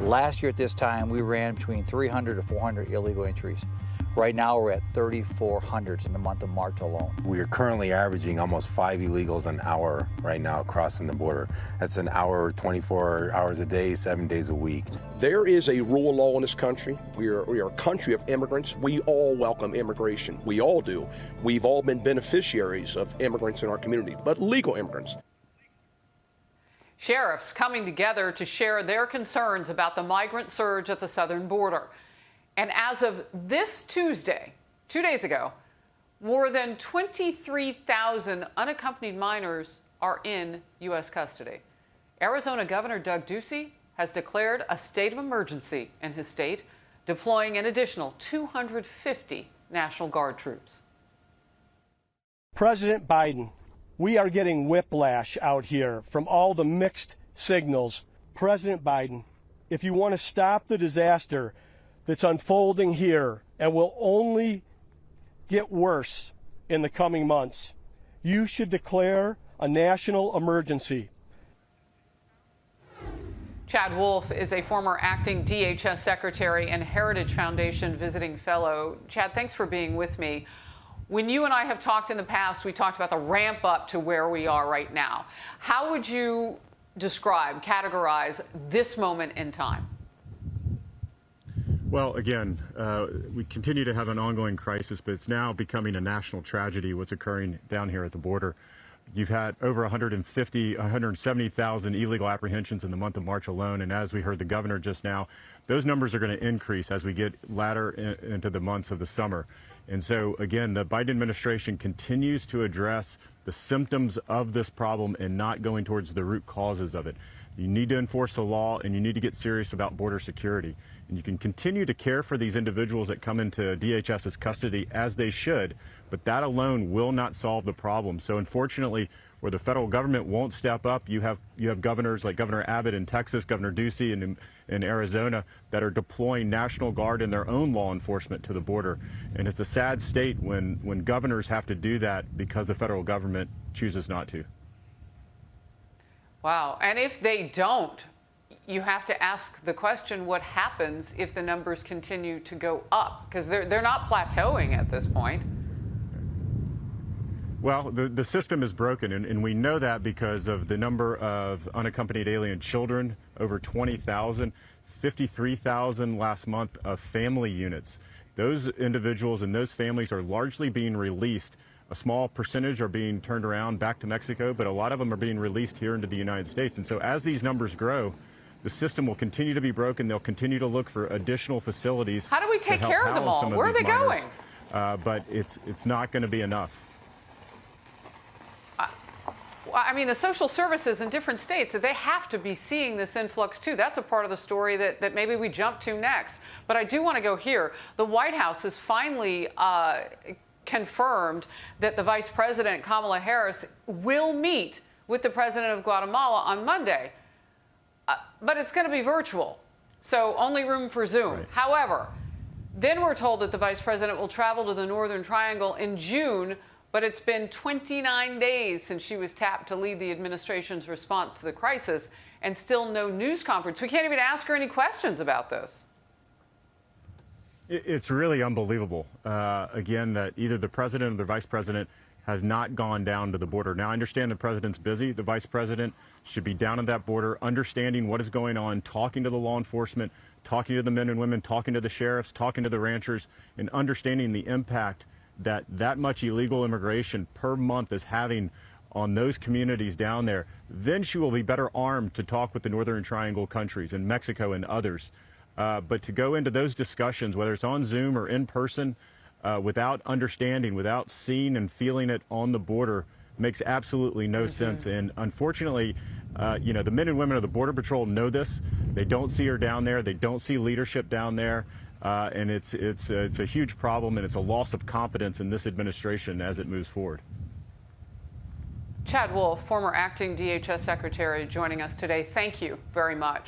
Last year at this time, we ran between 300 to 400 illegal entries. Right now, we're at 3,400 in the month of March alone. We are currently averaging almost 5 illegals an hour right now crossing the border. That's an hour, 24 hours a day, 7 days a week. There is a rule of law in this country. We are a country of immigrants. We all welcome immigration. We all do. We've all been beneficiaries of immigrants in our community, but legal immigrants. Sheriffs coming together to share their concerns about the migrant surge at the southern border. And as of this Tuesday, 2 days ago, more than 23,000 unaccompanied minors are in U.S. custody. Arizona Governor Doug Ducey has declared a state of emergency in his state, deploying an additional 250 National Guard troops. President Biden, we are getting whiplash out here from all the mixed signals. President Biden, if you want to stop the disaster that's unfolding here and will only get worse in the coming months, you should declare a national emergency. Chad Wolf is a former acting DHS secretary and Heritage Foundation visiting fellow. Chad, thanks for being with me. When you and I have talked in the past, we talked about the ramp up to where we are right now. How would you describe, categorize this moment in time? Well, again, we continue to have an ongoing crisis, but it's now becoming a national tragedy what's occurring down here at the border. You've had over 170,000 illegal apprehensions in the month of March alone, and as we heard the governor just now, those numbers are going to increase as we get latter into the months of the summer. And so, again, the Biden administration continues to address the symptoms of this problem and not going towards the root causes of it. You need to enforce the law, and you need to get serious about border security. And you can continue to care for these individuals that come into DHS's custody as they should, but that alone will not solve the problem. So unfortunately, where the federal government won't step up, you have governors like Governor Abbott in Texas, Governor Ducey in Arizona that are deploying National Guard and their own law enforcement to the border. And it's a sad state when governors have to do that because the federal government chooses not to. Wow. And if they don't, you have to ask the question, what happens if the numbers continue to go up? Because they're not plateauing at this point. Well, the system is broken, and we know that because of the number of unaccompanied alien children, over 20,000, 53,000 last month of family units. Those individuals and those families are largely being released. A small percentage are being turned around back to Mexico, but a lot of them are being released here into the United States. And so as these numbers grow, the system will continue to be broken. They'll continue to look for additional facilities. How do we take care of them all? Where are they going? But it's not going to be enough. I mean, the social services in different states, they have to be seeing this influx too. That's a part of the story that maybe we jump to next. But I do want to go here. The White House has finally confirmed that the Vice President, Kamala Harris, will meet with the President of Guatemala on Monday. But it's going to be virtual, so only room for Zoom. Right. However, then we're told that the Vice President will travel to the Northern Triangle in June, but it's been 29 days since she was tapped to lead the administration's response to the crisis, and still no news conference. We can't even ask her any questions about this. It's really unbelievable, again, that either the president or the vice president have not gone down to the border. Now, I understand the president's busy. The vice president should be down at that border, understanding what is going on, talking to the law enforcement, talking to the men and women, talking to the sheriffs, talking to the ranchers, and understanding the impact that much illegal immigration per month is having on those communities down there. Then she will be better armed to talk with the Northern Triangle countries and Mexico and others. But to go into those discussions, whether it's on Zoom or in person, without understanding, without seeing and feeling it on the border, makes absolutely no sense. And unfortunately, the men and women of the Border Patrol know this. They don't see her down there. They don't see leadership down there. And it's a huge problem, and it's a loss of confidence in this administration as it moves forward. Chad Wolf, former acting DHS secretary, joining us today. Thank you very much.